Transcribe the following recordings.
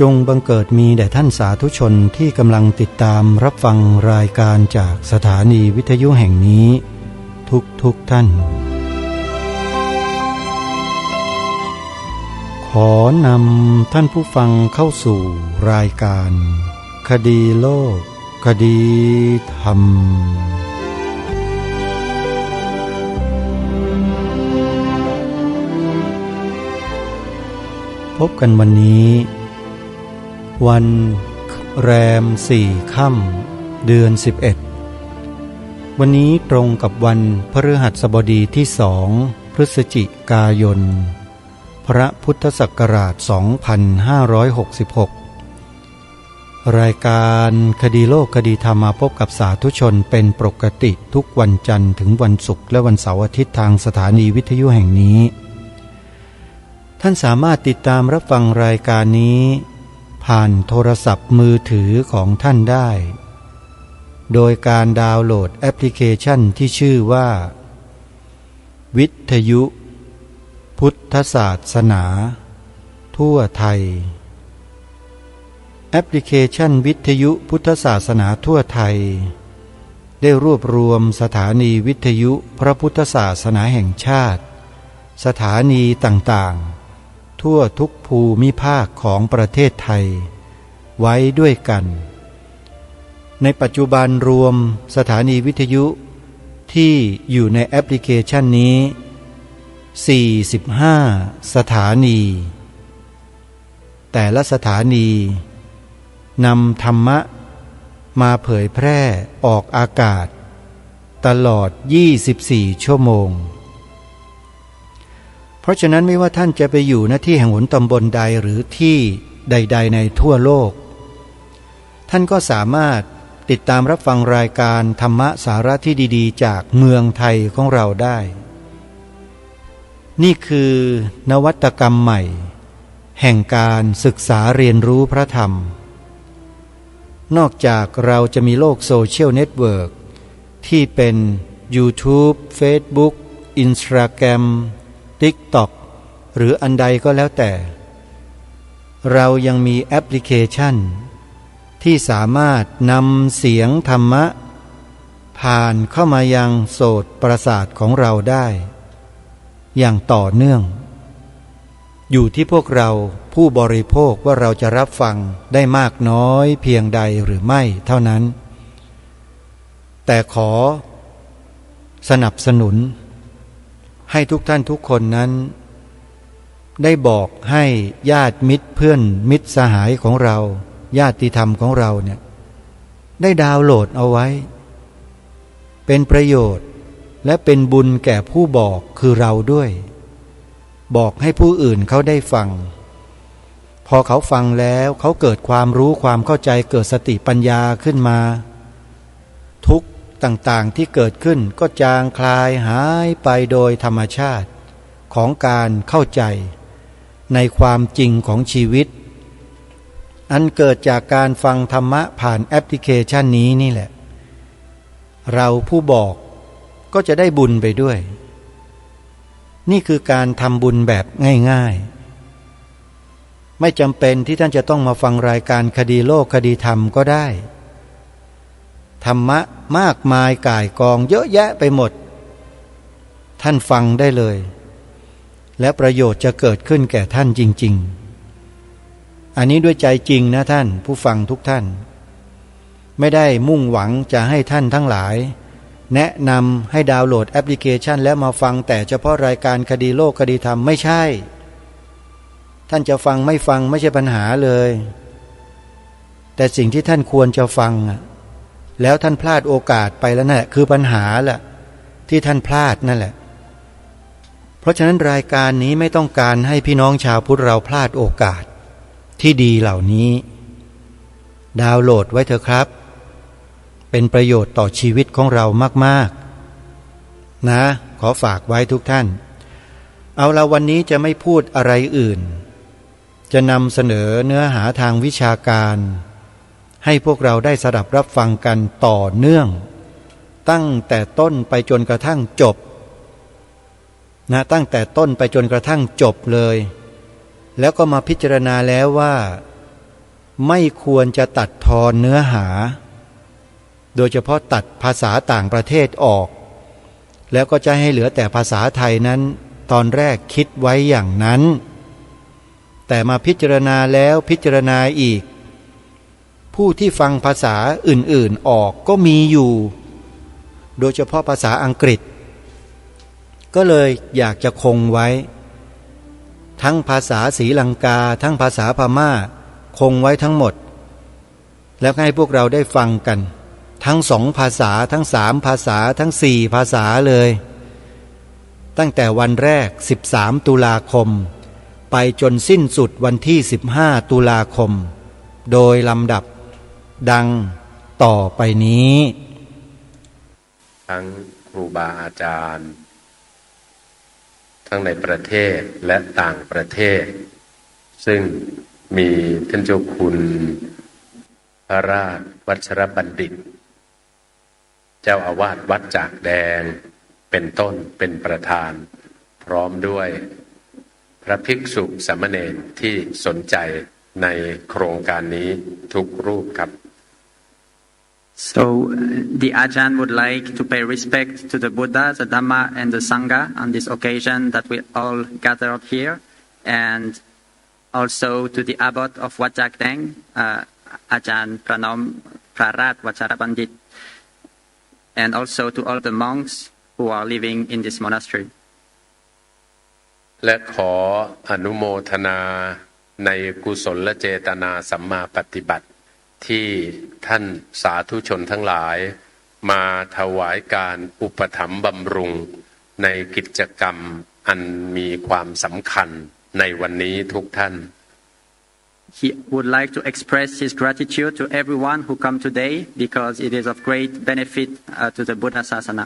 จงบังเกิดมีแด่ท่านสาธุชนที่กำลังติดตามรับฟังรายการจากสถานีวิทยุแห่งนี้ทุกท่านขอนำท่านผู้ฟังเข้าสู่รายการคดีโลกคดีธรรมพบกันวันนี้วันแรม4 ค่ำเดือน11วันนี้ตรงกับวันพฤหัสบดีที่2 พฤศจิกายนพระพุทธศักราช 2566 รายการคดีโลกคดีธรรมมาพบกับสาธุชนเป็นปกติทุกวันจันทร์ถึงวันศุกร์และวันเสาร์อาทิตย์ทางสถานีวิทยุแห่งนี้ท่านสามารถติดตามรับฟังรายการนี้ผ่านโทรศัพท์มือถือของท่านได้โดยการดาวน์โหลดแอปพลิเคชันที่ชื่อว่าวิทยุพุทธศาสนาทั่วไทยแอปพลิเคชันวิทยุพุทธศาสนาทั่วไทยได้รวบรวมสถานีวิทยุพระพุทธศาสนาแห่งชาติสถานีต่างๆทั่วทุกภูมิภาคของประเทศไทยไว้ด้วยกันในปัจจุบันรวมสถานีวิทยุที่อยู่ในแอปพลิเคชันนี้45สถานีแต่ละสถานีนำธรรมะมาเผยแพร่ออกอากาศตลอด24ชั่วโมงเพราะฉะนั้นไม่ว่าท่านจะไปอยู่ณที่แห่งหนตำบลใดหรือที่ใดๆในทั่วโลกท่านก็สามารถติดตามรับฟังรายการธรรมะสาระที่ดีๆจากเมืองไทยของเราได้นี่คือนวัตกรรมใหม่แห่งการศึกษาเรียนรู้พระธรรมนอกจากเราจะมีโลกโซเชียลเน็ตเวิร์กที่เป็น YouTube Facebook Instagram TikTok หรืออันใดก็แล้วแต่เรายังมีแอปพลิเคชันที่สามารถนำเสียงธรรมะผ่านเข้ามายังโสตประสาทของเราได้อย่างต่อเนื่องอยู่ที่พวกเราผู้บริโภคว่าเราจะรับฟังได้มากน้อยเพียงใดหรือไม่เท่านั้นแต่ขอสนับสนุนให้ทุกท่านทุกคนนั้นได้บอกให้ญาติมิตรเพื่อนมิตรสหายของเราญาติธรรมของเราเนี่ยได้ดาวน์โหลดเอาไว้เป็นประโยชน์และเป็นบุญแก่ผู้บอกคือเราด้วยบอกให้ผู้อื่นเขาได้ฟังพอเขาฟังแล้วเขาเกิดความรู้ความเข้าใจเกิดสติปัญญาขึ้นมาทุกข์ต่างๆที่เกิดขึ้นก็จางคลายหายไปโดยธรรมชาติของการเข้าใจในความจริงของชีวิตอันเกิดจากการฟังธรรมะผ่านแอปพลิเคชันนี้นี่แหละเราผู้บอกก็จะได้บุญไปด้วยนี่คือการทำบุญแบบง่ายๆไม่จำเป็นที่ท่านจะต้องมาฟังรายการคดีโลกคดีธรรมก็ได้ธรรมะมากมายก่ายกองเยอะแยะไปหมดท่านฟังได้เลยและประโยชน์จะเกิดขึ้นแก่ท่านจริงๆอันนี้ด้วยใจจริงนะท่านผู้ฟังทุกท่านไม่ได้มุ่งหวังจะให้ท่านทั้งหลายแนะนำให้ดาวน์โหลดแอปพลิเคชันแล้วมาฟังแต่เฉพาะรายการคดีโลกคดีธรรมไม่ใช่ท่านจะฟังไม่ฟังไม่ใช่ปัญหาเลยแต่สิ่งที่ท่านควรจะฟังแล้วท่านพลาดโอกาสไปแล้วนั่นแหละคือปัญหาแหละที่ท่านพลาดนั่นแหละเพราะฉะนั้นรายการนี้ไม่ต้องการให้พี่น้องชาวพุทธเราพลาดโอกาสที่ดีเหล่านี้ดาวน์โหลดไว้เถอะครับเป็นประโยชน์ต่อชีวิตของเรามากๆนะขอฝากไว้ทุกท่านเอาละวันนี้จะไม่พูดอะไรอื่นจะนำเสนอเนื้อหาทางวิชาการให้พวกเราได้สดับรับฟังกันต่อเนื่องตั้งแต่ต้นไปจนกระทั่งจบนะตั้งแต่ต้นไปจนกระทั่งจบเลยแล้วก็มาพิจารณาแล้วว่า ไม่ควรจะตัดทอนเนื้อหาโดยเฉพาะตัดภาษาต่างประเทศออกแล้วก็จะให้เหลือแต่ภาษาไทยนั้นตอนแรกคิดไว้อย่างนั้นแต่มาพิจารณาแล้วพิจารณาอีกผู้ที่ฟังภาษาอื่นๆออกก็มีอยู่โดยเฉพาะภาษาอังกฤษก็เลยอยากจะคงไว้ทั้งภาษาศรีลังกาทั้งภาษาพม่าคงไว้ทั้งหมดแล้วให้พวกเราได้ฟังกันทั้ง2 ภาษาทั้ง3 ภาษาทั้ง4 ภาษาเลยตั้งแต่วันแรก13 ตุลาคมไปจนสิ้นสุดวันที่15 ตุลาคมโดยลำดับดังต่อไปนี้ทั้งครูบาอาจารย์ทั้งในประเทศและต่างประเทศซึ่งมีท่านเจ้าคุณพระราชวัชรบัณฑิตเจ้าอาวาสวัดจากแดงเป็นต้นเป็นประธานพร้อมด้วยพระภิกษุสามเณรที่สนใจในโครงการนี้ทุกรูปครับ So the Ajahn would like to pay respect to the Buddha, the Dhamma and the Sangha on this occasion that we all gathered here, and also to the abbot of Wat Jak Deng, Ajahn Pranom Prarat Vacharabandit, and also to all the monks who are living in this monastery. และขออนุโมทนาในกุศลเจตนาสัมมาปฏิบัติที่ท่านสาธุชนทั้งหลายมาถวายการอุปถัมภ์บำรุงในกิจกรรมอันมีความสำคัญในวันนี้ทุกท่าน He would like to express his gratitude to everyone who come today because it is of great benefit to the Buddha Sasana.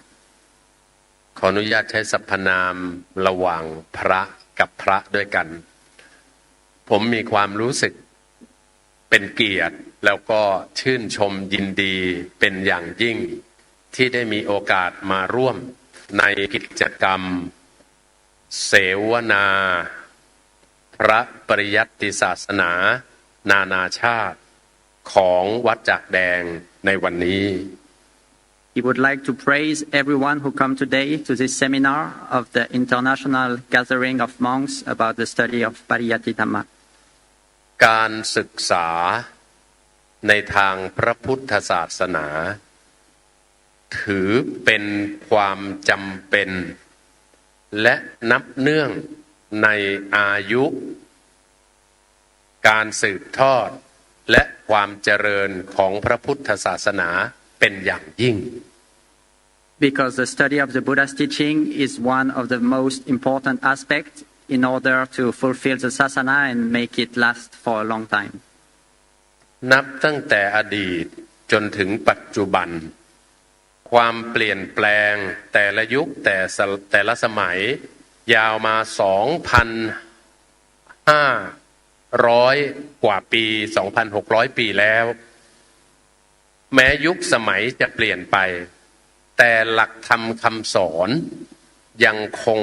ขออนุญาตใช้สรรพนามระหว่างพระกับพระด้วยกันผมมีความรู้สึกเป็นเกียรติแล้วก็ชื่นชมยินดีเป็นอย่างยิ่งที่ได้มีโอกาสมาร่วมในกิจกรรมเสวนาพระปริยัติศาสนานานาชาติของวัดจากแดงในวันนี้ He would like to praise everyone who come today to this seminar of the international gathering of monks about the study of Pariyatti Dhamma. การศึกษาในทางพระพุทธศาสนาถือเป็นความจำเป็นและนับเนื่องในอายุการสืบทอดและความเจริญของพระพุทธศาสนาเป็นอย่างยิ่ง Because the study of the Buddha's teaching is one of the most important aspects in order to fulfill the sasana and make it last for a long time. นับตั้งแต่อดีตจนถึงปัจจุบันความเปลี่ยนแปลงแต่ละยุคแต่ละสมัยยาวมา 2,500 กว่าปี 2,600 ปีแล้วแม้ยุคสมัยจะเปลี่ยนไปแต่หลักธรรมคำสอนยังคง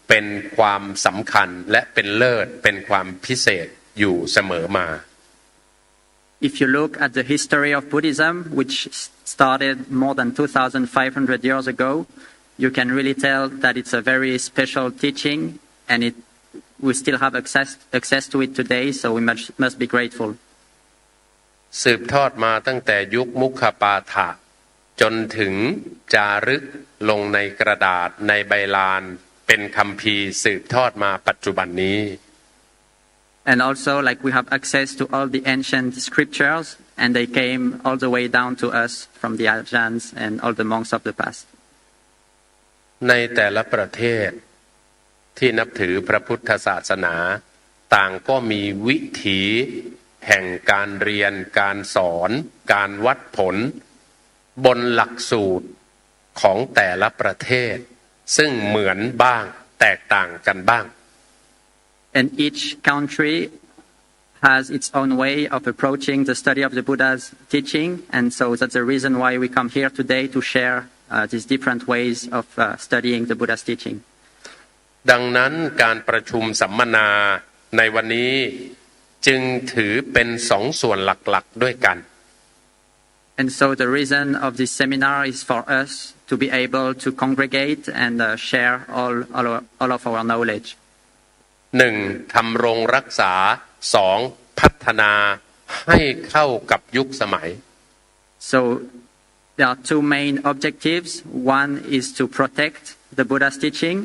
เป็นความสำคัญและเป็นเลิศเป็นความพิเศษอยู่เสมอมา If you look at the history of Buddhism, which started more than 2,500 years ago, you can really tell that it's a very special teaching, and we still have access to it today, so we must be grateful. สืบทอดมาตั้งแต่ยุคมุขปาฐะจนถึงจารึกลงในกระดาษในใบลานเป็นคัมภีร์สืบทอดมาปัจจุบันนี้ And also, like we have access to all the ancient scriptures, and they came all the way down to us from the Ajahns and all the monks of the past. ในแต่ละประเทศที่นับถือพระพุทธศาสนาต่างก็มีวิถีแห่งการเรียนการสอนการวัดผลบนหลักสูตรของแต่ละประเทศซึ่งเหมือนบ้างแตกต่างกันบ้าง And each country has its own way of approaching the study of the Buddha's teaching, and so that's the reason why we come here today to share these different ways of studying the Buddha's teaching. ดังนั้นการประชุมสัมมนาในวันนี้ จึงถือเป็นสองส่วนหลักๆด้วยกัน And so the reason of this seminar is for us to be able to congregate and share all of our knowledge. หนึ่งทำรงรักษาสองพัฒนาให้เข้ากับยุคสมัย So there are two main objectives. One is to protect the Buddha's teaching,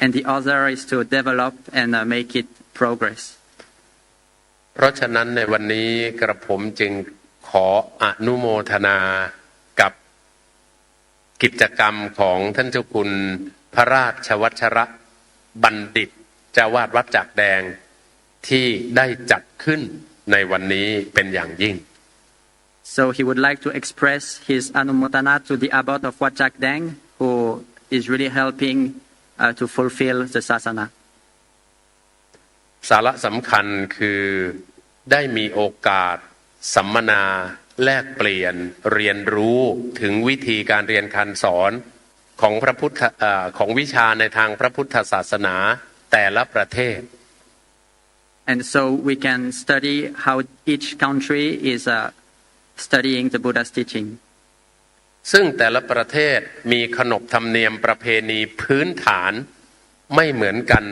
and the other is to develop and make it progress. เพราะฉะนั้นในวันนี้กระผมจึงขออนุโมทนากับกิจกรรมของท่านเจ้าคุณพระราชวัชระบัณฑิตเจ้าวาดวัดจากแดงที่ได้จัดขึ้นในวันนี้เป็นอย่างยิ่ง So he would like to express his anumodana to the abbot of Wat Chak Deng, who is really helping to fulfill the sasana. สาระสำคัญคือได้มีโอกาสสัมมนาแลกเปลี่ยนเรียนรู้ถึงวิธีการเรียนการสอนของของวิชาในทางพระพุทธศาสนาแต่ละประเทศ And so we can study how each country is studying the Buddha's teaching. ซึ่งแต่ละประเทศมีขนบธรรมเนียมประเพณีพื้นฐานไม่เหมือนกัน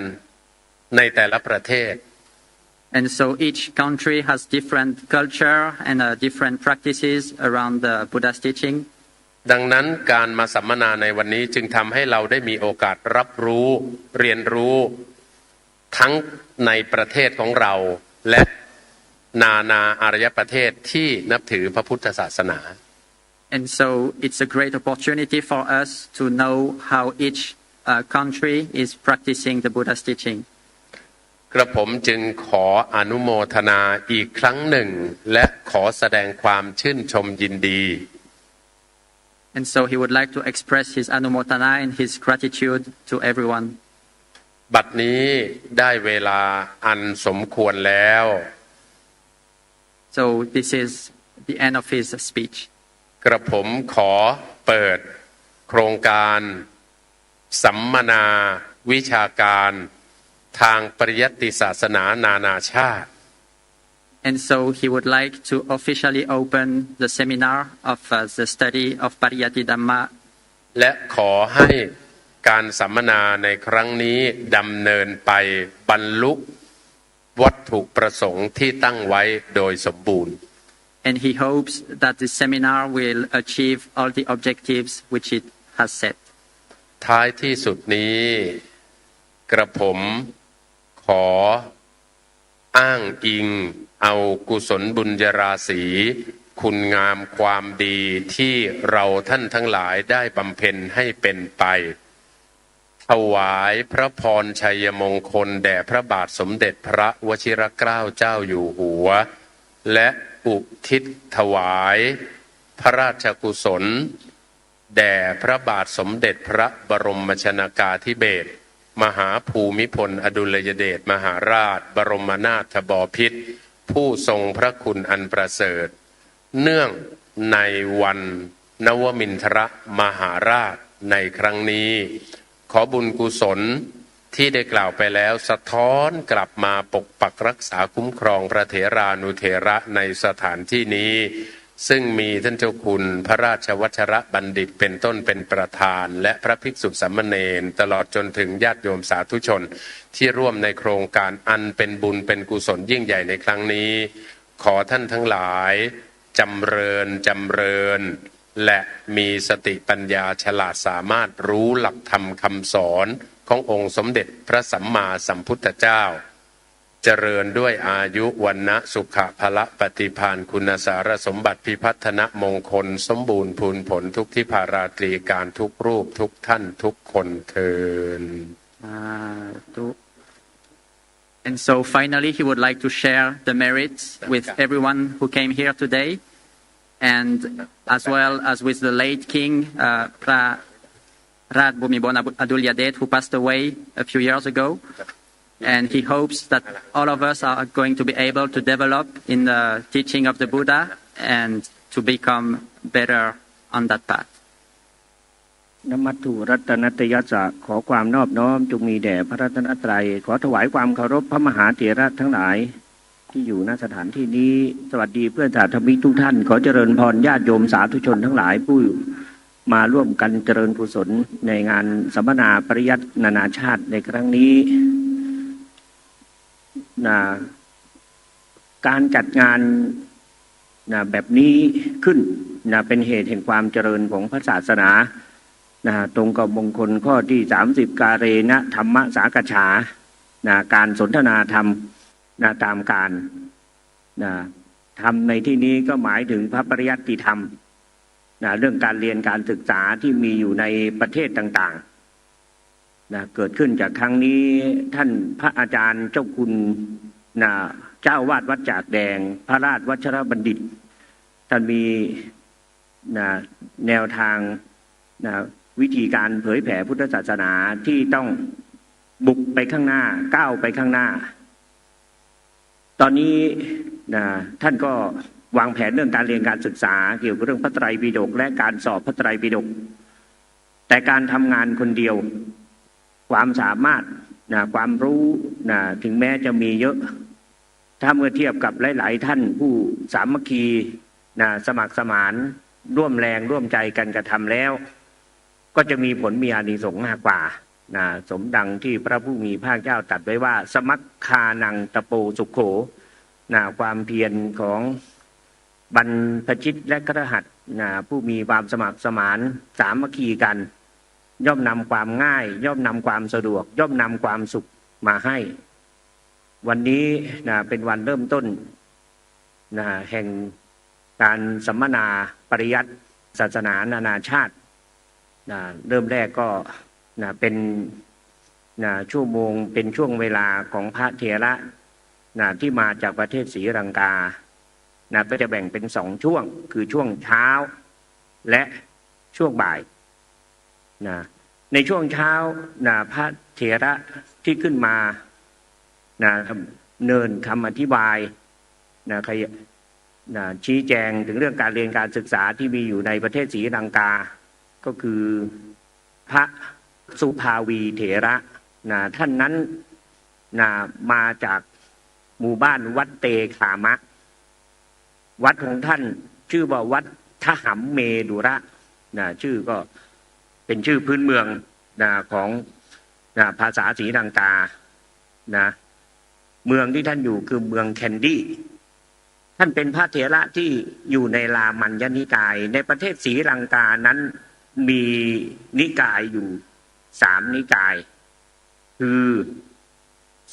ในแต่ละประเทศ And so each country has different culture and different practices around the Buddha's teaching. ดังนั้นการมาสัมมนาในวันนี้จึงทำให้เราได้มีโอกาสรับรู้เรียนรู้ทั้งในประเทศของเราและนานาอารยประเทศที่นับถือพระพุทธศาสนา And so it's a great opportunity for us to know how each country is practicing the Buddha's teaching. กระผมจึงขออนุโมทนาอีกครั้งหนึ่งและขอแสดงความชื่นชมยินดี And so he would like to express his anumodana and his gratitude to everyone. บัดนี้ได้เวลาอันสมควรแล้ว So this is the end of his speech. กระผมขอเปิดโครงการสัมมนาวิชาการทางปริยัติศาสนานานาชาติ And so he would like to officially open the seminar of the study of Pariyatti Dhamma. และขอให้การสัมมนาในครั้งนี้ดำเนินไปบรรลุวัตถุประสงค์ที่ตั้งไว้โดยสมบูรณ์ And he hopes that the seminar will achieve all the objectives which it has set. ท้ายที่สุดนี้กระผมขออ้างอิงเอากุศลบุญญาราศีคุณงามความดีที่เราท่านทั้งหลายได้บำเพ็ญให้เป็นไปถวายพระพรชัยมงคลแด่พระบาทสมเด็จพระวชิรเกล้าเจ้าอยู่หัวและอุทิศถวายพระราชกุศลแด่พระบาทสมเด็จพระบรมชนกาธิเบศรมหาภูมิพลอดุลยเดชมหาราชบรมนาถบพิตรผู้ทรงพระคุณอันประเสริฐเนื่องในวันนวมินทรมหาราชในครั้งนี้ขอบุญกุศลที่ได้กล่าวไปแล้วสะท้อนกลับมาปกปักรักษาคุ้มครองพระเถรานุเถระในสถานที่นี้ซึ่งมีท่านเจ้าคุณพระราชวัชระบัณฑิตเป็นต้นเป็นประธานและพระภิกษุสามเณรตลอดจนถึงญาติโยมสาธุชนที่ร่วมในโครงการอันเป็นบุญเป็นกุศลยิ่งใหญ่ในครั้งนี้ขอท่านทั้งหลายจำเริญและมีสติปัญญาฉลาดสามารถรู้หลักธรรมคำสอนขององค์สมเด็จพระสัมมาสัมพุทธเจ้าเจริญด้วยอายุวันนะสุขะพละปฏิภาณคุณสารสมบัติพิพัฒนมงคลสมบูรณ์พูนผลทุกที่ภาราตรีการทุกรูปทุกท่านทุกคนเทิน And so finally he would like to share the merits with everyone who came here today and as well as with the late king Prat Bhumibol Adulyadej who passed away a few years ago. And he hopes that all of us are going to be able to develop in the teaching of the Buddha and to become better on that path. นมัตถุรัตนัตยัสสะขอความนอบน้อมจงมีแด่พระรัตนตรัยขอถวายความเคารพพระมหาเถระทั้งหลาย ที่อยู่ณสถานที่นี้สวัสดีเพื่อนสาธมิกทุกท่านขอเจริญพรญาติโยมสาธุชนทั้งหลายผู้มาร่วมกันเจริญกุศลในงานสัมมนาปริยัตินานาชาติในครั้งนี้การจัดงานแบบนี้ขึ้นเป็นเหตุแห่งความเจริญของพระศาสนาตรงกับมงคลข้อที่30กาเรณธรรมสากฉาการสนทนาธรรมตามการธรรมในที่นี้ก็หมายถึงพระปริยัติธรรมเรื่องการเรียนการศึกษาที่มีอยู่ในประเทศต่างๆเกิดขึ้นจากครั้งนี้ท่านพระอาจารย์เจ้าคุณเจ้าวาดวัดจากแดงพระราชวัชรบัณฑิตท่านมีแนวทางวิธีการเผยแผ่พุทธศาสนาที่ต้องบุกไปข้างหน้าก้าวไปข้างหน้าตอนนี้ท่านก็วางแผนเรื่องการเรียนการศึกษาเกี่ยวกับเรื่องพระไตรปิฎกและการสอบพระไตรปิฎกแต่การทำงานคนเดียวความสามารถความรู้ถึงแม้จะมีเยอะถ้าเมื่อเทียบกับหลายๆท่านผู้สามัคคีสมัครสมานร่วมแรงร่วมใจกันกระทำแล้วก็จะมีผลมีอานิสงส์มากกว่าสมดังที่พระผู้มีพระเจ้าตรัสไว้ว่าสมัคคานังตะโปสุขโขความเพียรของบรรพชิตและคฤหัสถ์ผู้มีความสมัครสมานสามัคคีกันย่อมนำความง่ายย่อมนำความสะดวกย่อมนำความสุขมาให้วันนี้เป็นวันเริ่มต้นแห่งการสัมมนาปริยัติศาสนานานาชาติเริ่มแรกก็เป็นชั่วโมงเป็นช่วงเวลาของพระเถระที่มาจากประเทศศรีลังกาก็จะแบ่งเป็น2ช่วงคือช่วงเช้าและช่วงบ่ายในช่วงเช้าพระเถระที่ขึ้นมาเนินคำอธิบายชี้แจงถึงเรื่องการเรียนการศึกษาที่มีอยู่ในประเทศศรีลังกาก็คือพระสุภาวีเถระท่านนั้นมาจากหมู่บ้านวัดเตขามะวัดของท่านชื่อว่าวัดทหัมเมดุระชื่อก็เป็นชื่อพื้นเมืองของภาษาศรีลังกาเมืองที่ท่านอยู่คือเมืองแคนดี้ท่านเป็นพระเถระที่อยู่ในรามัญญนิกายในประเทศศรีลังกานั้นมีนิกายอยู่3นิกายคือ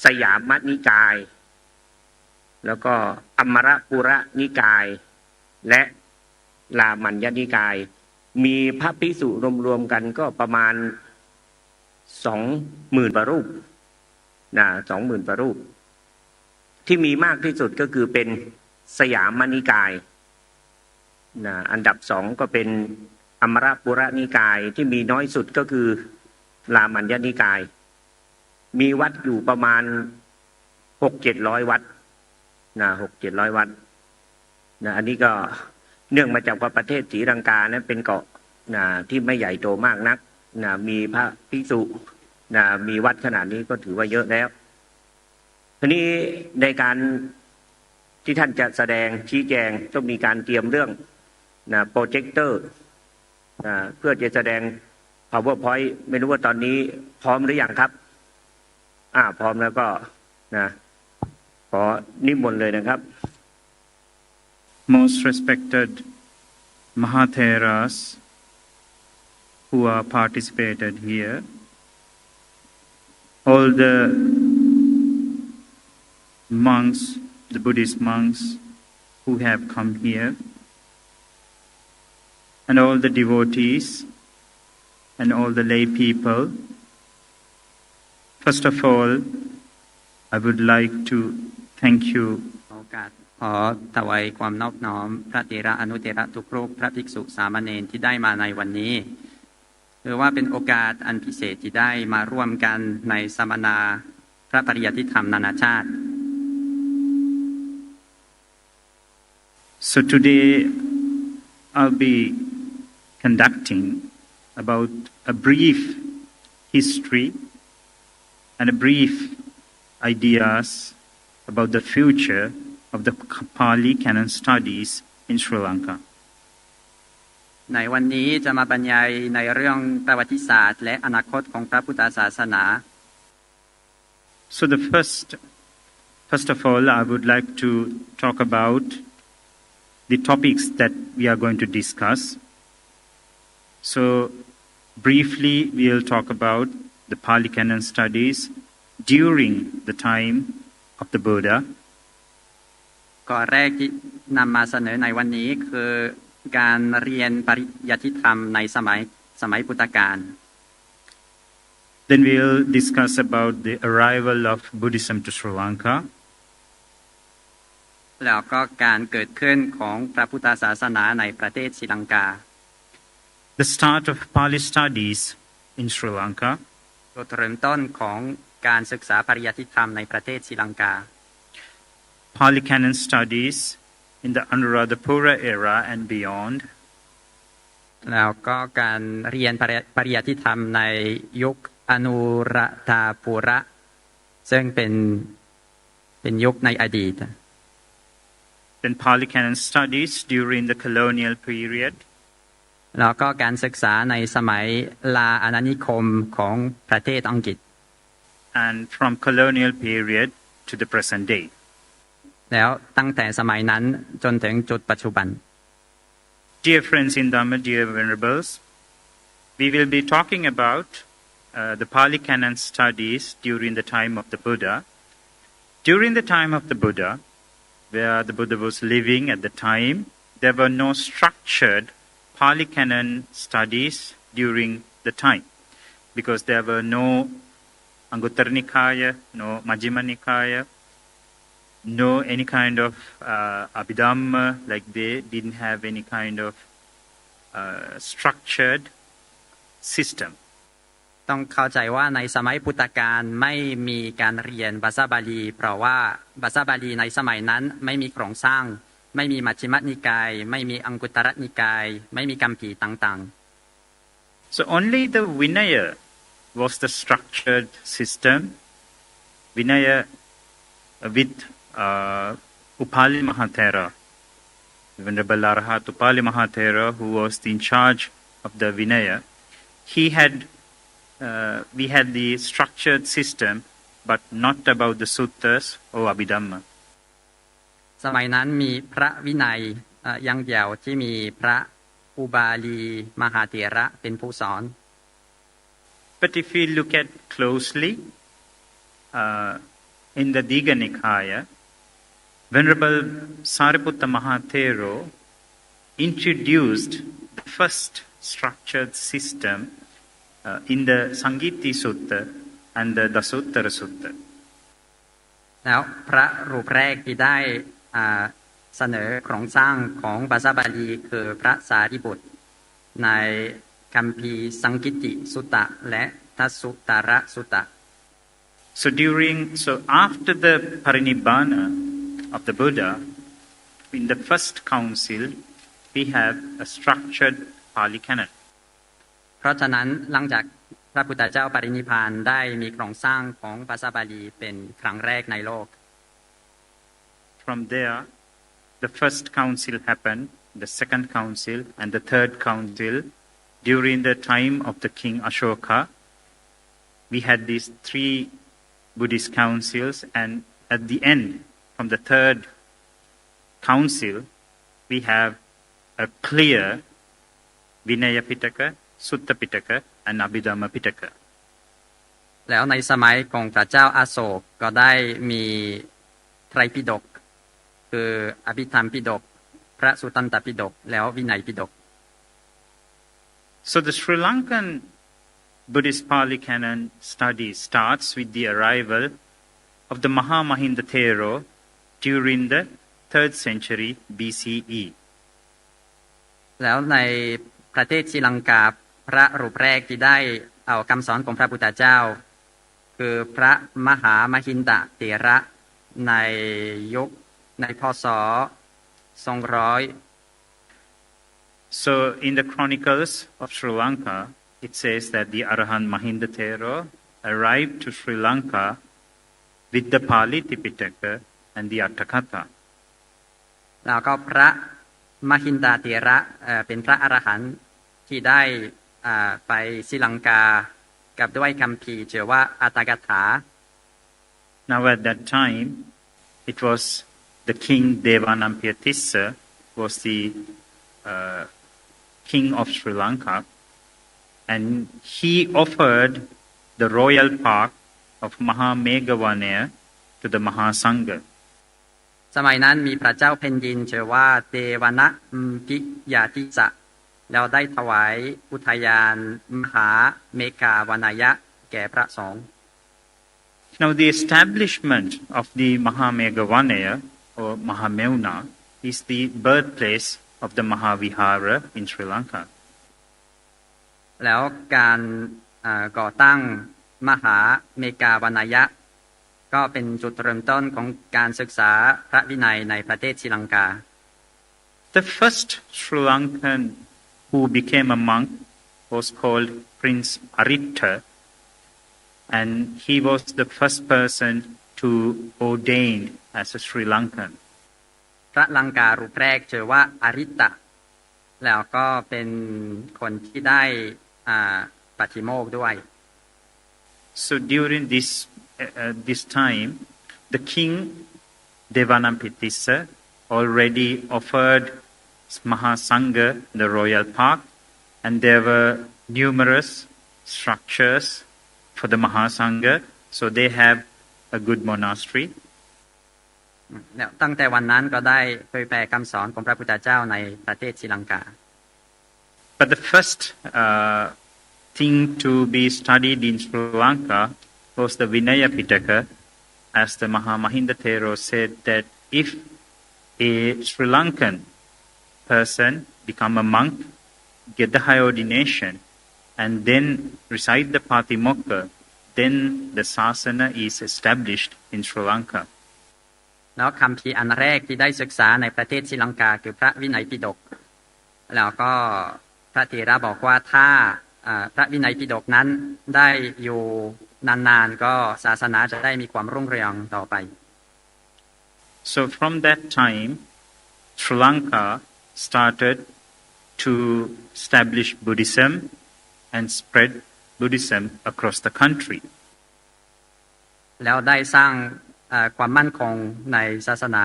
สยามนิกายแล้วก็อมรปุระนิกายและรามัญญนิกายมีพระภิกษุรวมๆกันก็ประมาณ 20,000 พระรูป20,000 พระรูปที่มีมากที่สุดก็คือเป็นสยามนิกายอันดับ2ก็เป็นอมรปุระนิกายที่มีน้อยสุดก็คือรามัญญนิกายมีวัดอยู่ประมาณ 600-700 วัด600-700 วัดอันนี้ก็เนื่องมาจากว่าประเทศศรีลังกานั้นเป็นเกาะที่ไม่ใหญ่โตมากนักมีพระภิกษุมีวัดขนาดนี้ก็ถือว่าเยอะแล้วทีนี้ในการที่ท่านจะแสดงชี้แจงต้องมีการเตรียมเรื่องโปรเจคเตอร์เพื่อจะแสดง PowerPoint ไม่รู้ว่าตอนนี้พร้อมหรือยังครับพร้อมแล้วก็ขอนิมนต์เลยนะครับ Most respected Mahatheras who are participated here, all the monks, the Buddhist monks who have come here, and all the devotees and all the lay people. First of all, I would like to thank you. โอกาสขอถวายความนอบน้อมพระเถระอนุเถระทุกรูปพระภิกษุสามเณรที่ได้มาในวันนี้ถือว่าเป็นโอกาสอันพิเศษที่ได้มาร่วมกันในสัมมนาพระปริยัติธรรมนานาชาติ So today I'll be conducting about a brief history and a brief ideas about the future of the Pali Canon studies in Sri Lanka. ในวันนี้จะมาบรรยายในเรื่องประวัติศาสตร์และอนาคตของพระพุทธศาสนา So first of all, I would like to talk about the topics that we are going to discuss. So briefly, we'll talk about the Pali Canon studies during the time of the Buddha. ข้อแรกที่นำมาเสนอในวันนี้คือการเรียนปริยัติธรรมในสมัยพุทธกาล Then we'll discuss about the arrival of Buddhism to Sri Lanka. แล้วก็การเกิดขึ้นของพระพุทธศาสนาในประเทศศรีลังกา The start of Pali studies in Sri Lanka. จุดเริ่มต้นของการศึกษาปริยัติธรรมในประเทศศรีลังกา Pali Canon studies in the Anuradhapura era and beyond. แล้วก็การเรียนปริยัติธรรมในยุคอนุราธาปุระซึ่งเป็นยุคในอดีต Then Pali Canon studies during the colonial period. แล้วก็การศึกษาในสมัยลาอาณานิคมของประเทศอังกฤษ And from colonial period to the present day. แล้วตั้งแต่สมัยนั้นจนถึงจุดปัจจุบัน Dear friends in Dhamma, dear venerables, we will be talking about the Pali Canon studies during the time of the Buddha. During the time of the Buddha, where the Buddha was living at the time, there were no structured Pali Canon studies during the time, because there were no Anguttara Nikaya, no Majjhima Nikaya, no any kind of Abhidhamma, like they didn't have any kind of structured system. ต้องเข้าใจว่าในสมัยพุทธกาลไม่มีการเรียนภาษาบาลีเพราะว่าภาษาบาลีในสมัยนั้นไม่มีโครงสร้างไม่มีมัชฌิมนิกายไม่มีอังคุตรนิกายไม่มีคัมภีร์ต่างๆ So only the Vinaya was the structured system. Vinaya with Upali Mahathera, Venerable Arahat Upali Mahathera, who was in charge of the Vinaya, we had the structured system, but not about the suttas or Abhidhamma. สมัยนั้นมีพระวินัยอย่างเดียวที่มีพระอุบาลีมหาเถระเป็นผู้สอน But if we look at closely in the Digha Nikaya, Venerable Sariputta Mahathero introduced the first structured system in the Sangiti Sutta and the Dasuttara Sutta. แล้วพระรูปแรกที่ได้เสนอโครงสร้างของภาษาบาลีคือพระสารีบุตรในคัมภีร์สังกิติสุตตะและทัสสุตระสุตตะ So after the Parinibbana of the Buddha, in the first council, we have a structured Pali Canon. เพราะฉะนั้นหลังจากพระพุทธเจ้าปรินิพพานได้มีโครงสร้างของภาษาบาลีเป็นครั้งแรกในโลก From there, the first council happened, the second council, and the third council. During the time of the King Ashoka, we had these three Buddhist councils, and at the end, from the third council, we have a clear Vinaya Pitaka, Sutta Pitaka, and Abhidhamma Pitaka. แล้วในสมัยของพระเจ้าอาโศกก็ได้มีไตรปิฎกคืออภิธรรมปิฎกพระสุตตันตปิฎกแล้ววินัยปิฎก So the Sri Lankan Buddhist Pali Canon study starts with the arrival of the Mahamahinda Thero during the 3rd century BCE. แล้วในประเทศศรีลังกาพระรูปแรกที่ได้เอาคำสอนของพระพุทธเจ้าคือพระมหามหินดะเถระในยุคในพ.ศ. 200 So in the chronicles of Sri Lanka, it says that the Arahant Mahinda Thero arrived to Sri Lanka with the Pali Tipitaka and the Atthakatha. แล้วก็พระมหินดาเถระเป็นพระอรหันต์ที่ได้ไปศรีลังกากับด้วยคัมภีร์ชื่อว่าอัตถกถา Now at that time, it was the king Devanampiya was the king of Sri Lanka, and he offered the royal park of Mahameghavanaya to the Mahasangha. สมัยนั้นมีพระเจ้าแผ่นดินชื่อว่าเดวนะพิยาติสะแล้วได้ถวายอุทยานมหาเมกาวานายะแก่พระสงฆ์ Now the establishment of the Mahameghavanaya or Mahameuna is the birthplace of the Mahavihara in Sri Lanka. แล้วการก่อตั้งมหาเมกาวานายะก็เป็นจุดเริ่มต้นของการศึกษาพระวินัยในประเทศศรีลังกา The first Sri Lankan who became a monk was called Prince Aritta, and he was the first person to ordain as a Sri Lankan. พระลังการูปแรกชื่อว่าอริตะแล้วก็เป็นคนที่ได้ปฏิโมกข์ด้วย So during this time, the king Devanampiya already offered Mahasangha the royal park, and there were numerous structures for the Mahasangha, so they have a good monastery. แล้วตั้งแต่วันนั้นก็ได้เผยแผ่คำสอนของพระพุทธเจ้าในประเทศศรีลังกา But the first thing to be studied in Sri Lanka was the Vinaya Pitaka, as the Mahamahinda Thero said that if a Sri Lankan person become a monk, get the high ordination, and then recite the Patimokkha, then the Sasana is established in Sri Lanka. แล้วคำพีร์อันแรกที่ได้ศึกษาในประเทศศรีลังกาคือพระวินัยปิฎกแล้วก็พระเถระบอกว่าถ้าพระวินัยปิฎกนั้นได้อยู่นานๆก็ศาสนาจะได้มีความรุ่งเรืองต่อไป So from that time, Sri Lanka started to establish Buddhism and spread Buddhism across the country. แล้วได้สร้างความมั่นคงในศาสนา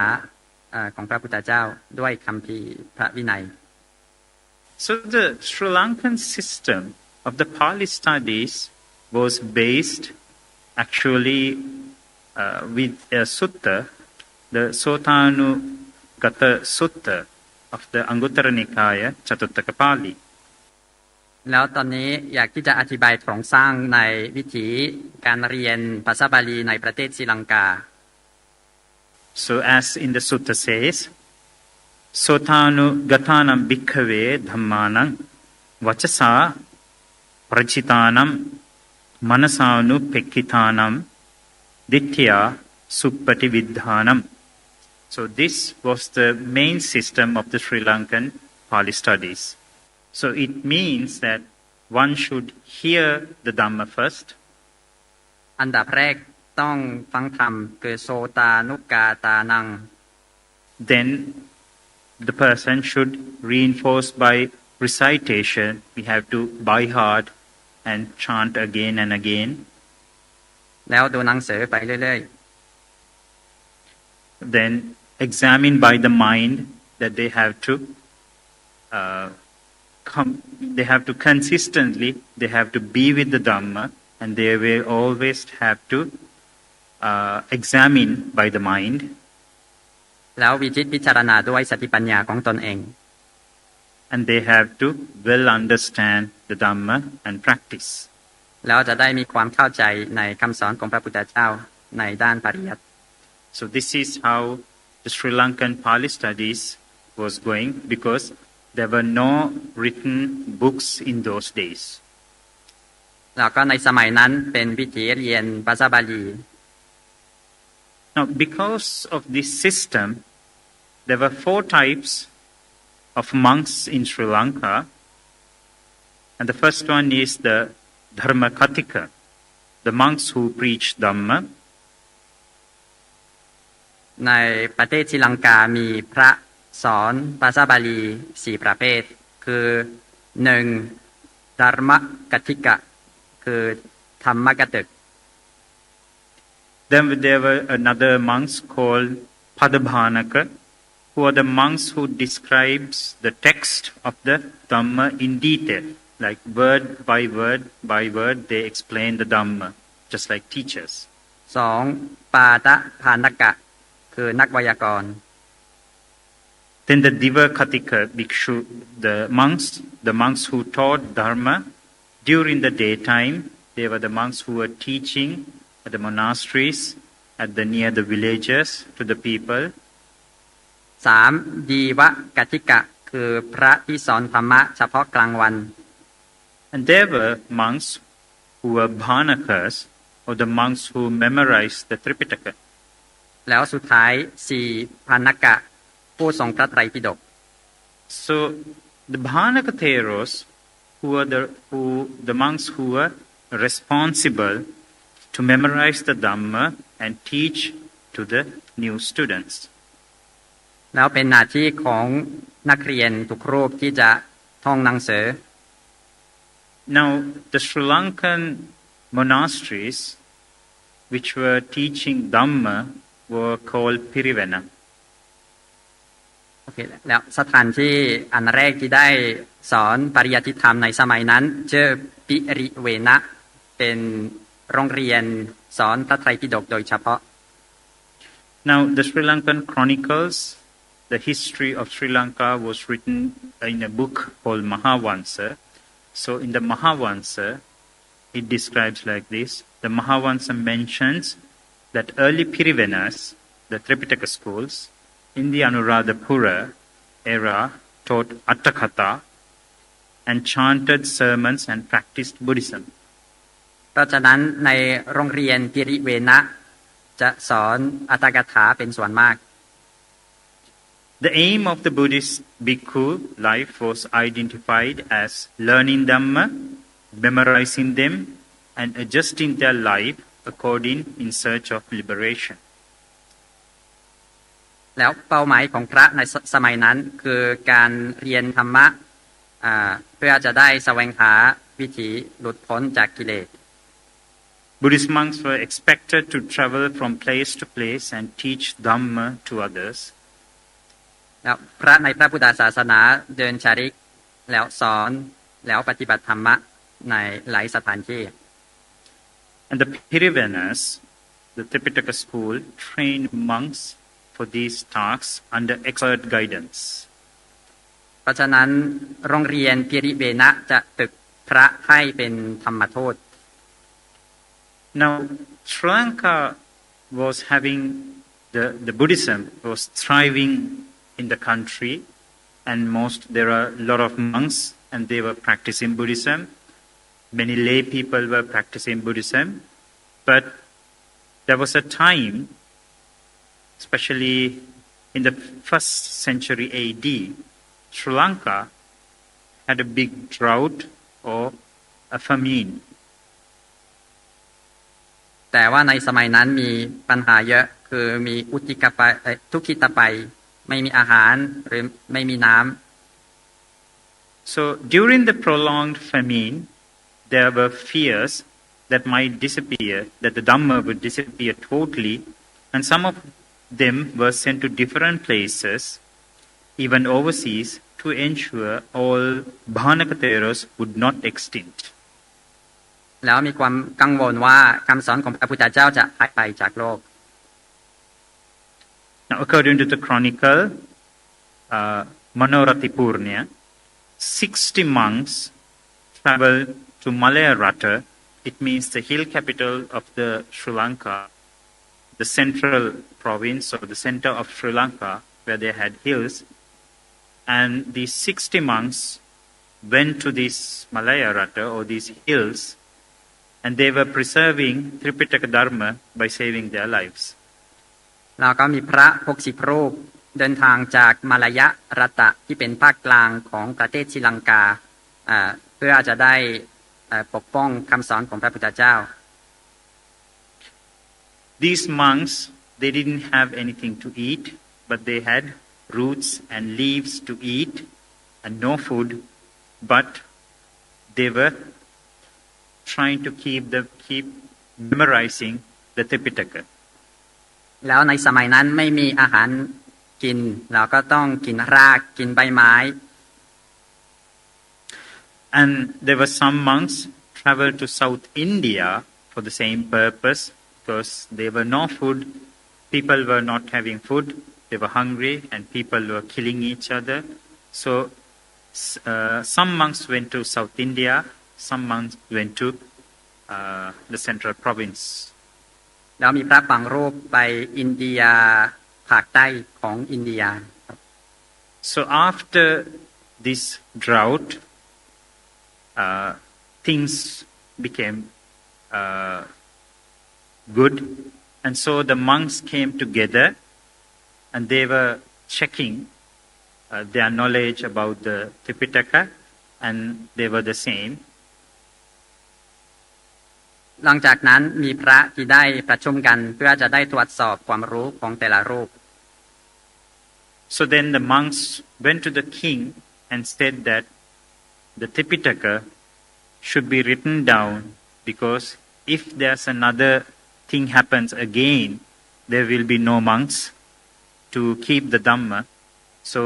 ของพระพุทธเจ้าด้วยคัมภีร์พระวินัย So the Sri Lankan system of the Pali studies was based actually with a sutta, the Sotanugata Sutta of the Anguttara Nikaya Chatuttaka Pali. แล้วตอนนี้อยากที่จะอธิบายโครงสร้างในวิถีการเรียนภาษาบาลีในประเทศศรีลังกา So as in the sutta says, Sotanugatanam bhikkhave dhammanam vachasa prachitanam manasanu pekkitanam dittya suppati viddhanam. So this was the main system of the Sri Lankan Pali studies. So it means that one should hear the Dhamma first. อันดับแรกต้องฟังธรรมคือโสตานุกาตานัง Then the person should reinforce by recitation. We have to by heart and chant again and again. แล้วดูหนังสือไปเรื่อย Then examine by the mind that they have to consistently, they have to be with the Dhamma, and they will always have to examine by the mind. ๆแล้ววิจิตรพิจารณาด้วยสติปัญญาของตนเอง And they have to well understand the Dhamma and practice. แล้วจะได้มีความเข้าใจในคำสอนของพระพุทธเจ้าในด้านปริยัติ So this is how the Sri Lankan Pali studies was going, because there were no written books in those days. แล้วก็ในสมัยนั้นเป็นวิถีเรียนภาษาบาลี Now, because of this system, there were 4 types of monks in Sri Lanka, and the first one is the Dharmakatika, the monks who preach Dhamma. ในประเทศศรีลังกามีพระ สอนภาษาบาลี4ประเภทคือ1ดารมกัติกะคือธรรมกตึก Then there were another monks called Padabhanaka, who are the monks who describes the text of the Dhamma in detail, like word by word, they explain the Dhamma, just like teachers. 2ปาตภานกะคือนักไวยากรณ์ Then the Divakatika bhikshu, the monks who taught Dharma during the daytime, they were the monks who were teaching at the monasteries, near the villages to the people. 3ดีวกติกะคือพระที่สอนธรรมะเฉพาะกลางวัน And there were monks who were Bhanakas, or the monks who memorized the Tripitaka. แล้วสุดท้าย4พานกะผู้ทรงพระไตรปิฎก So the Bhanakatheros, who are the monks who were responsible to memorize the Dhamma and teach to the new students. แล้วเป็นหน้าที่ของนักเรียนทุกรูปที่จะท่องหนังสือ Now the Sri Lankan monasteries which were teaching Dhamma were called Pirivena. โอเคแล้วสถานที่อันแรกที่ได้สอนปริยัติธรรมในสมัยนั้นชื่อปิริเวนะเป็นโรงเรียนสอนพระไตรปิฎกโดยเฉพาะ Now the Sri Lankan Chronicles, the history of Sri Lanka was written in a book called Mahavansa. So in the Mahavansa, it describes like this. The Mahavansa mentions that early Pirivenas, the Tripitaka schools, in the Anuradhapura era taught Attakatha and chanted sermons and practiced Buddhism. เพราะฉะนั้นในโรงเรียนปิริเวนะจะสอนอัตถกถาเป็นส่วนมาก The aim of the Buddhist bhikkhu life was identified as learning Dhamma, memorizing them, and adjusting their life according in search of liberation. แล้วเป้าหมายของพระในสมัยนั้นคือการเรียนธรรมะเพื่อจะได้แสวงหาวิถีหลุดพ้นจากกิเลส Buddhist monks were expected to travel from place to place and teach Dhamma to others. แล้วพระในพระพุทธศาสนาเดินจาริกแล้วสอนแล้วปฏิบัติธรรมะในหลายสถานที่ And the Pirivenas, the Tripitaka school, trained monks for these tasks under expert guidance. เพราะฉะนั้นโรงเรียนปิริเวนะจะตึกพระให้เป็นธรรมทูต Now, Sri Lanka was having the Buddhism was thriving in the country, and there are a lot of monks, and they were practicing Buddhism. Many lay people were practicing Buddhism, but there was a time, especially in the 1st century AD, Sri Lanka had a big drought or a famine. แต่ว่าในสมัยนั้นมีปัญหาเยอะคือมีอุทกภัยทุกขิตภัยไม่มีอาหารหรือไม่มีน้ำ So during the prolonged famine, there were fears that might disappear, that the Dhamma would disappear totally, and some of them were sent to different places, even overseas, to ensure all Bhanakatheros would not extinct. แล้วมีความกังวลว่าคำสอนของพระพุทธเจ้าจะหายไปจากโลก Now, according to the chronicle, Manoratipurnya, 60 monks traveled to Malayarata. It means the hill capital of the Sri Lanka, the central province or the center of Sri Lanka, where they had hills. And these 60 monks went to this Malayarata or these hills, and they were preserving Tripitaka Dharma by saving their lives. แล้วก็มีพระ60รูปเดินทางจากมาลายะรัตะที่เป็นภาคกลางของประเทศศรีลังกาเพื่อจะได้ปกป้องคำสอนของพระพุทธเจ้า These monks, they didn't have anything to eat, but they had roots and leaves to eat and no food, but they were trying to keep memorizing the Tipitaka. แล้วในสมัยนั้นไม่มีอาหารกินเราก็ต้องกินรากกินใบไม้ And there were some monks traveled to South India for the same purpose because there were no food. People were not having food. They were hungry and people were killing each other. So some monks went to South India. Some monks went to the central province. แล้วมีพระบางรูปไปอินเดียภาคใต้ของอินเดีย So after this drought, things became good, and so the monks came together, and they were checking their knowledge about the Tipitaka, and they were the same. หลังจากนั้นมีพระที่ได้ประชุมกันเพื่อจะได้ตรวจสอบความรู้ของแต่ละรูป So then the monks went to the king and said that the Tipitaka should be written down because if there's another thing happens again, there will be no monks to keep the Dhamma. So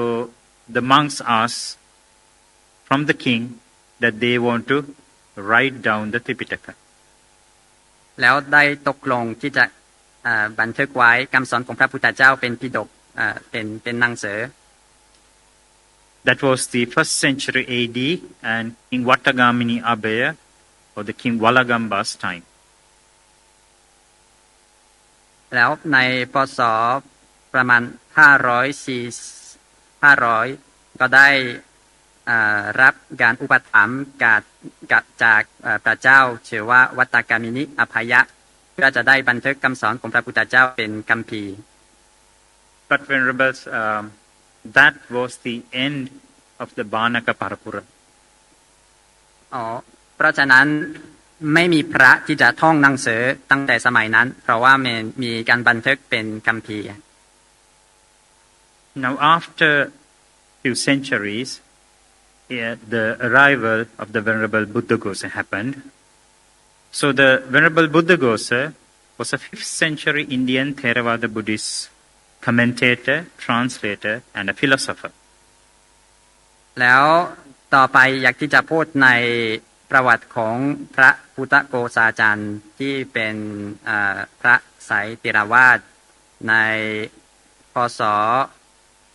the monks asked from the king that they want to write down the Tipitaka. แล้วได้ตกลงที่จะบันทึกไว้คำสอนของพระพุทธเจ้าเป็นปิฎกเป็นหนังสือ That was the 1st century AD and King Vattagamini Abhaya or the King Valagamba's time. แล้วในพ.ศ. ประมาณ500ก็ได้รับการอุปถัมภ์จากพระเจ้าชื่อว่าวัตตกามินิอภัยะเพื่อจะได้บันทึกคำสอนของพระพุทธเจ้าเป็นคัมภีร์ But when rebels, that was the end of the Banaka Parapura. เพราะฉะนั้นไม่มีพระที่จะท่องหนังสือตั้งแต่สมัยนั้นเพราะว่ามีการบันทึกเป็นคัมภีร์ Now after few centuries, the arrival of the Venerable Buddhaghosa happened. So the Venerable Buddhaghosa was a 5th century Indian Theravada Buddhist commentator, translator, and a philosopher. แล้วต่อไปอยากที่จะพูดในประวัติของพระพุทธโกษาจารย์ที่เป็นพระไสยเถรวาทในพ.ศ.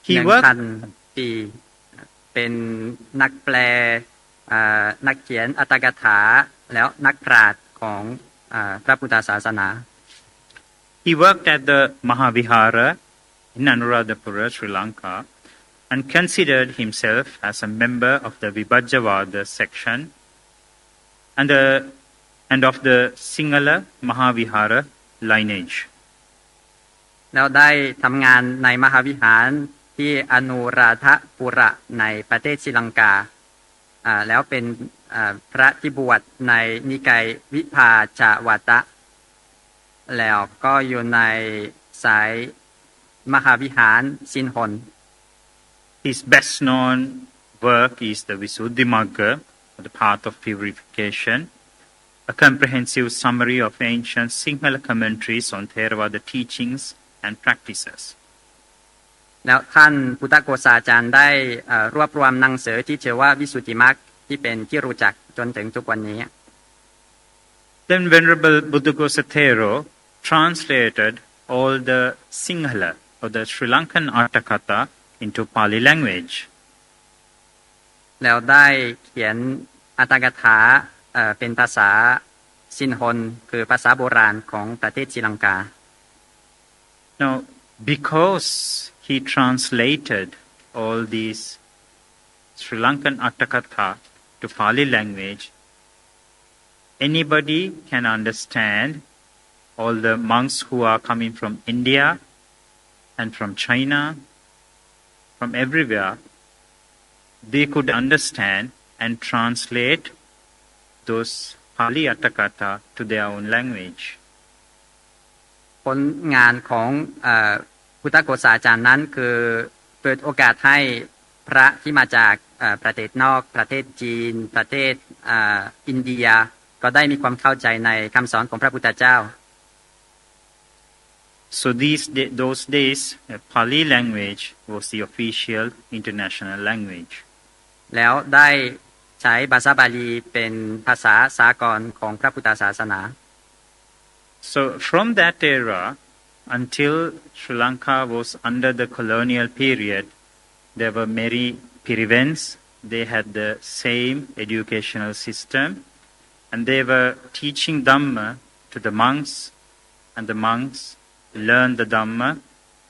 1,000 ปีเป็นนักแปลนักเขียนอัตถกถาแล้วนักปราชญ์ของพระพุทธศาสนา He worked at the Mahavihara in Anuradhapura, Sri Lanka, and considered himself as a member of the Vibhajyavada section and of the Sinhala Mahavihara lineage. แล้วได้ทำงานในมหาวิหารที่อนุราธปุระในประเทศศรีลังกาแล้วเป็นพระที่บวชในนิกายวิภาชาวตะแล้วก็อยู่ในสายมหาวิหารสินหน His best known work is the Visuddhimagga, the path of purification, a comprehensive summary of ancient Sinhala commentaries on Theravada teachings and practices. แล้วท่านพุทธโกษาจารย์ได้รวบรวมหนังสือที่ชื่อว่าวิสุทธิมรรคที่เป็นที่รู้จักจนถึงทุกวันนี้ Then Venerable Buddhaghosa Thero translated all the Sinhala or the Sri Lankan Arthakatha into Pali language. แล้วได้เขียนอัตถกถาเป็นภาษาสินหนคือภาษาโบราณของประเทศศรีลังกา Now, because he translated all these Sri Lankan Arthakatha to Pali language, anybody can understand, all the monks who are coming from India and from China, from everywhere, they could understand and translate those Pali Arthakatha to their own language. ผลงานของพุทธโกษาจารย์นั้นคือ เปิดโอกาสให้พระที่มาจากประเทศนอกประเทศจีนประเทศอินเดียก็ได้มีความเข้าใจในคำสอนของพระพุทธเจ้า So those days, Pali language was the official international language. แล้วได้ใช้ภาษาบาลีเป็นภาษาสากลของพระพุทธศาสนา So from that era until Sri Lanka was under the colonial period, there were many Pirivens. They had the same educational system, and they were teaching Dhamma to the monks, and the monks learned the Dhamma,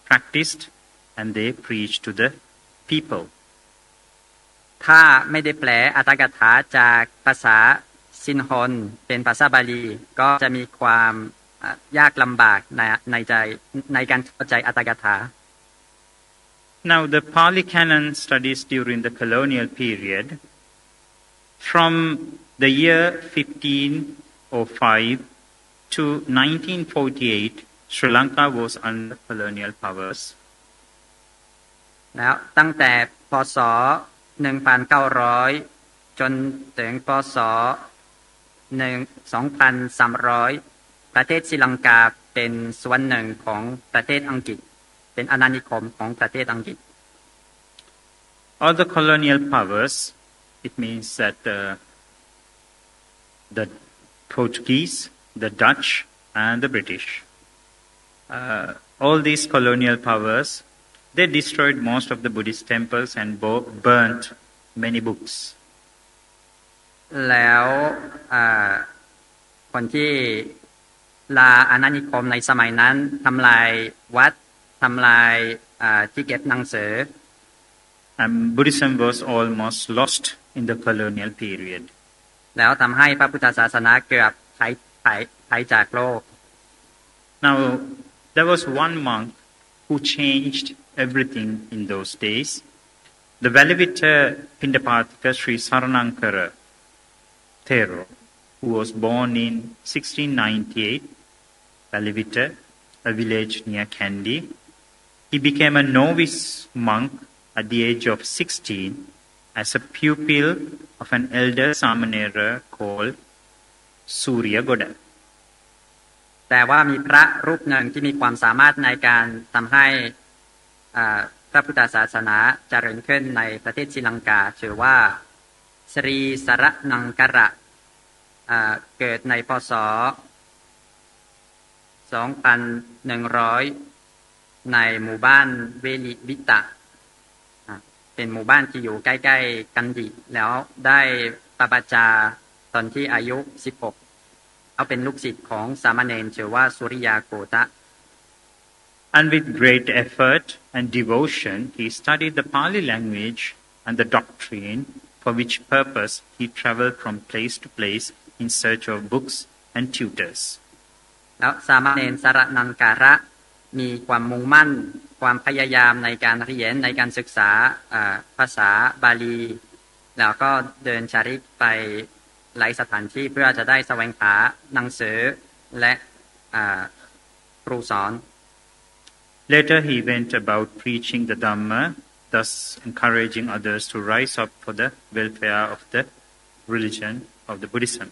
practiced, and they preached to the people. ถ้าไม่ได้แปลอัตถกถาจากภาษาซินฮอนเป็นภาษาบาลีก็จะมีความยากลำบากในการเข้าใจอัตถกถา Now the Pali Canon studies during the colonial period, from the year 1505 to 1948, Sri Lanka was under colonial powers. แล้วตั้งแต่พ.ศ. 1900 จนถึงพ.ศ. 2300 ประเทศศรีลังกาเป็นส่วนหนึ่งของประเทศอังกฤษเป็นอาณานิคมของประเทศอังกฤษ All the colonial powers, it means that the Portuguese, the Dutch, and the British. All these colonial powers, they destroyed most of the Buddhist temples and burnt many books. แล้วคนที่ลาอาณานิคมในสมัยนั้นทำลายวัดทำลายที่เก็บหนังสือ And Buddhism was almost lost in the colonial period. แล้วทำให้พระพุทธศาสนาเกือบหายจากโลก Now, there was one monk who changed everything in those days. The Velavita Pindapatika Sri Saranankara Thero, who was born in 1698, Velavita, a village near Kandy. He became a novice monk at the age of 16 as a pupil of an elder Samanera called Surya Goda. แต่ว่ามีพระรูปหนึ่งที่มีความสามารถในการทำให้พระพุทธศาสนาเจริญขึ้นในประเทศศรีลังกาชื่อว่าสรีสรนังกระเกิดในพ.ศ. 2100 ในหมู่บ้านเวลิวิตะเป็นหมู่บ้านที่อยู่ใกล้ๆกันดิแล้วได้ปบัญชาตอนที่อายุ16เขาเป็นลูกศิษย์ของสามเณรชื่อว่าสุริยาโกตะ And with great effort and devotion, he studied the Pali language and the doctrine, for which purpose he traveled from place to place in search of books and tutors. แล้วสามเณรสรนังการะมีความมุ่งมั่นความพยายามในการเรียนในการศึกษาภาษาบาลีแล้วก็เดินจาริกไปหลายสถานที่เพื่อจะได้แสวงหาหนังสือและครูสอน Later he went about preaching the Dhamma, thus encouraging others to rise up for the welfare of the religion of the Buddhism.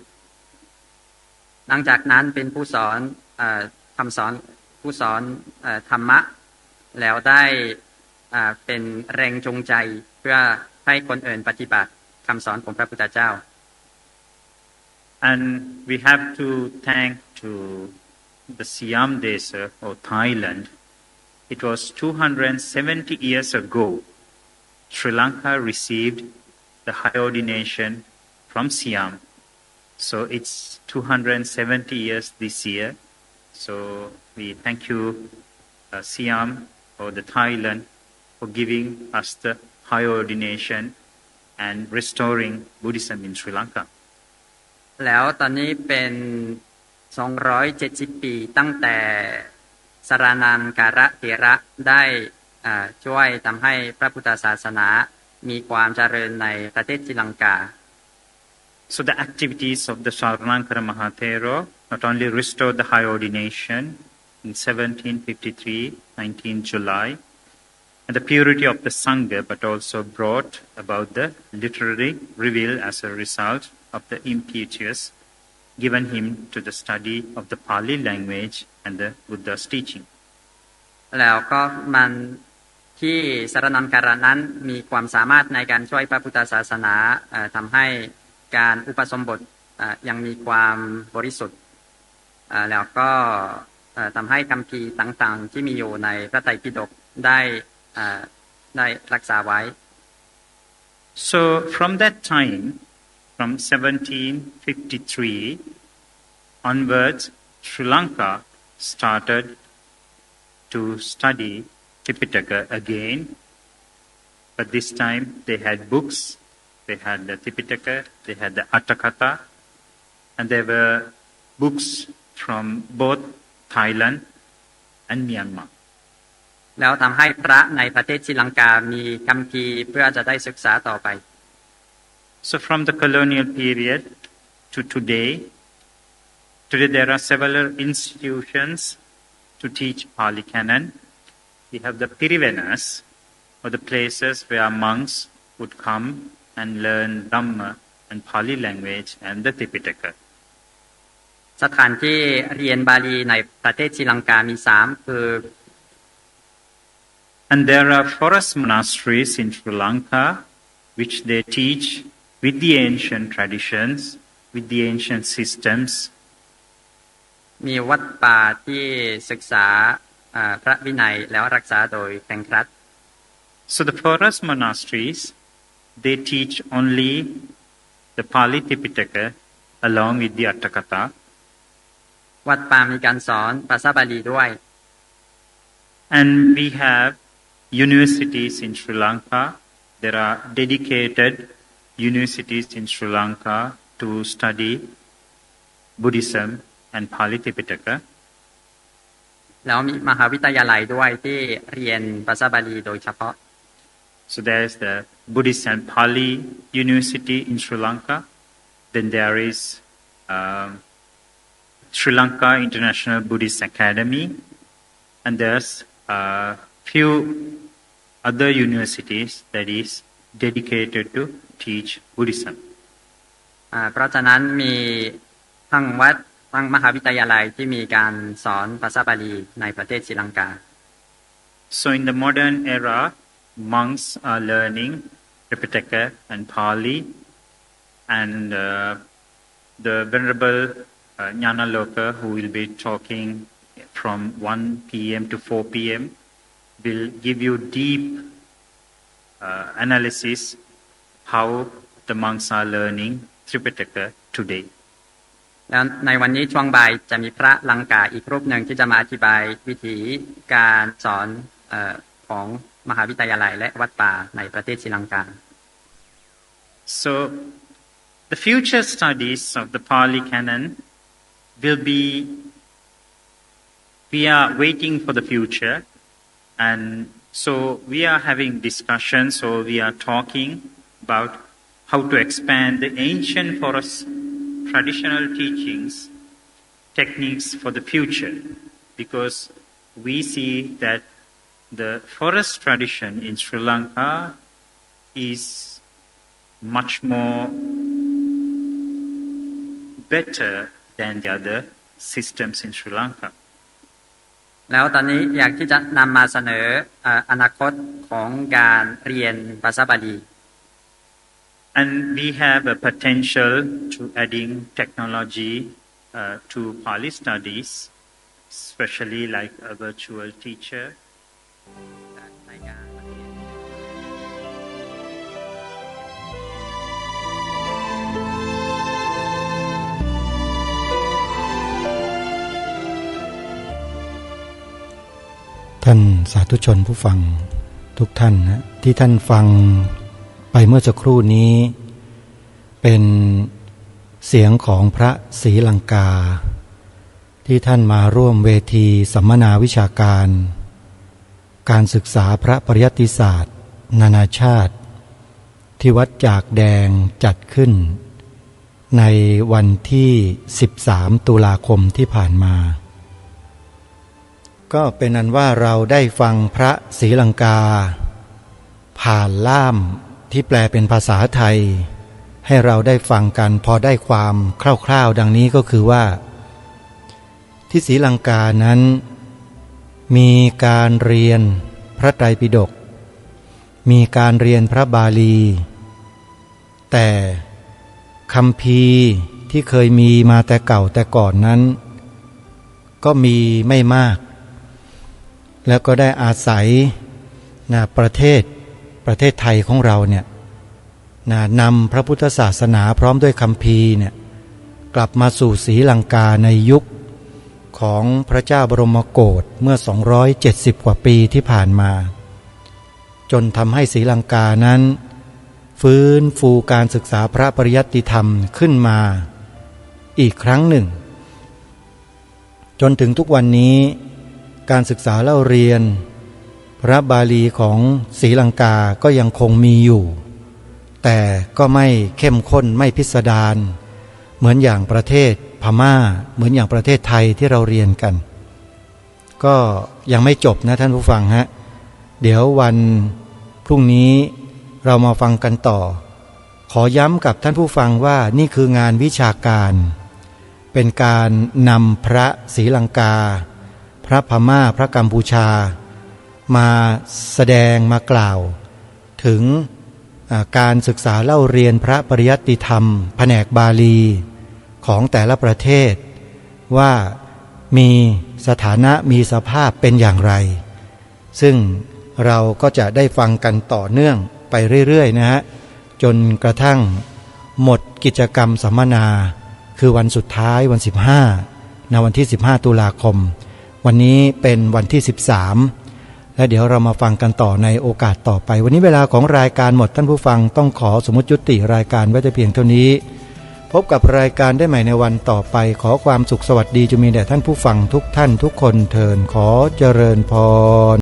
หลังจากนั้นเป็นผู้สอนคำสอนผู้สอนธรรมะแล้วได้เป็นแรงจูงใจเพื่อให้คนอื่นปฏิบัติคำสอนของพระพุทธเจ้า And we have to thank to the Siam Desa or Thailand. It was 270 years ago Sri Lanka received the high ordination from Siam. So it's 270 years this year. So we thank you Siam or the Thailand for giving us the high ordination and restoring Buddhism in Sri Lanka. แล้วตอนนี้เป็น270 ปีตั้งแต่สรนันการะเถระได้ช่วยทำให้พระพุทธศาสนามีความเจริญในประเทศศรีลังกา So the activities of the Saranankara Mahathero not only restored the high ordination in 1753, 19 July, and the purity of the Sangha, but also brought about the literary reveal as a result of the impetus given him to the study of the Pali language and the Buddha's teaching. แล้วก็มันที่สารนันการนั้นมีความสามารถในการช่วยพระพุทธศาสนาทำให้การอุปสมบทยังมีความบริสุทธิ์แล้วก็ทำให้คัมภีร์ต่างๆที่มีอยู่ในพระไตรปิฎกได้รักษาไว้ So from that time, from 1753 onwards, Sri Lanka started to study Tipitaka again, but this time they had books, they had the Tipitaka, they had the Atthakatha, and there were books from both Thailand and Myanmar. แล้วทำให้พระในประเทศศรีลังกามีคัมภีร์เพื่อจะได้ศึกษาต่อไป So from the colonial period to today there are several institutions to teach Pali Canon. We have the Pirivenas, or the places where monks would come and learn Dhamma and Pali language and the Tipitaka. สถานที่เรียนบาลีในประเทศศรีลังกามี3คือ And there are forest monasteries in Sri Lanka which they teach with the ancient traditions, with the ancient systems. มีวัดป่าที่ศึกษาพระวินัยแล้วรักษาโดยเคร่งครัด So the forest monasteries, they teach only the Pali Tipitaka along with the Atthakatha. วัดป่ามีการสอนภาษาบาลีด้วย And we have universities in Sri Lanka. There are dedicated universities in Sri Lanka to study Buddhism and Pali Tipitaka. แล้วมีมหาวิทยาลัยด้วยที่เรียนภาษาบาลีโดยเฉพาะ So there is the Buddhist and Pali University in Sri Lanka. Then there is Sri Lanka International Buddhist Academy, and there's few other universities that is dedicated to teach Buddhism. เพราะฉะนั้นมีทั้งวัดทั้งมหาวิทยาลัยที่มีการสอนภาษาบาลีในประเทศศรีลังกา So in the modern era, monks are learning Tripitaka and Pali, and the Venerable Jnanaloka, who will be talking from 1 p.m. to 4 p.m., will give you deep analysis how the monks are learning Tripitaka today. แล้วในวันนี้ช่วงบ่ายจะมีพระลังกาอีกรูปหนึ่งที่จะมาอธิบายวิธีการสอนของมหาวิทยาลัยและวัดป่าในประเทศศรีลังกา So the future studies of the Pali Canon will be, we are waiting for the future, and so we are having discussions, so we are talking about how to expand the ancient forest traditional teachings, techniques for the future, because we see that the forest tradition in Sri Lanka is much more better than the other systems in Sri Lanka. แล้วตอนนี้อยากที่จะนำมาเสนออนาคตของการเรียนภาษาบาลี And we have a potential to adding technology to Pali studies, especially like a virtual teacher. ในการเรียน ท่านสาธุชนผู้ฟังทุกท่านนะที่ท่านฟังไปเมื่อสักครู่นี้เป็นเสียงของพระศรีลังกาที่ท่านมาร่วมเวทีสัมมนาวิชาการการศึกษาพระปริยัติศาสตร์นานาชาติที่วัดจากแดงจัดขึ้นในวันที่13ตุลาคมที่ผ่านมาก็เป็นอันว่าเราได้ฟังพระศรีลังกา ผ่านล่ามที่แปลเป็นภาษาไทยให้เราได้ฟังกันพอได้ความคร่าวๆดังนี้ก็คือว่าที่ศรีลังกานั้นมีการเรียนพระไตรปิฎกมีการเรียนพระบาลีแต่คัมภีร์ที่เคยมีมาแต่เก่าแต่ก่อนนั้นก็มีไม่มากแล้วก็ได้อาศัยประเทศไทยของเราเนี่ยนำพระพุทธศาสนาพร้อมด้วยคัมภีร์เนี่ยกลับมาสู่ศรีลังกาในยุคของพระเจ้าบรมโกศเมื่อ270กว่าปีที่ผ่านมาจนทำให้ศรีลังกานั้นฟื้นฟูการศึกษาพระปริยัติธรรมขึ้นมาอีกครั้งหนึ่งจนถึงทุกวันนี้การศึกษาเล่าเรียนพระบาลีของศรีลังกาก็ยังคงมีอยู่แต่ก็ไม่เข้มข้นไม่พิสดารเหมือนอย่างประเทศพม่าเหมือนอย่างประเทศไทยที่เราเรียนกันก็ยังไม่จบนะท่านผู้ฟังฮะเดี๋ยววันพรุ่งนี้เรามาฟังกันต่อขอย้ำกับท่านผู้ฟังว่านี่คืองานวิชาการเป็นการนำพระศรีลังกาพระพม่าพระกัมพูชามาแสดงมากล่าวถึงการศึกษาเล่าเรียนพระปริยัติธรรมแผนกบาลีของแต่ละประเทศว่ามีสถานะมีสภาพเป็นอย่างไรซึ่งเราก็จะได้ฟังกันต่อเนื่องไปเรื่อยๆนะฮะจนกระทั่งหมดกิจกรรมสัมมนาคือวันสุดท้ายวัน15วันที่15ตุลาคมวันนี้เป็นวันที่13และเดี๋ยวเรามาฟังกันต่อในโอกาสต่อไปวันนี้เวลาของรายการหมดท่านผู้ฟังต้องขอสมมุติยุติรายการไว้แต่เพียงเท่านี้พบกับรายการได้ใหม่ในวันต่อไปขอความสุขสวัสดีจะมีแด่ท่านผู้ฟังทุกท่านทุกคนเทินขอเจริญพร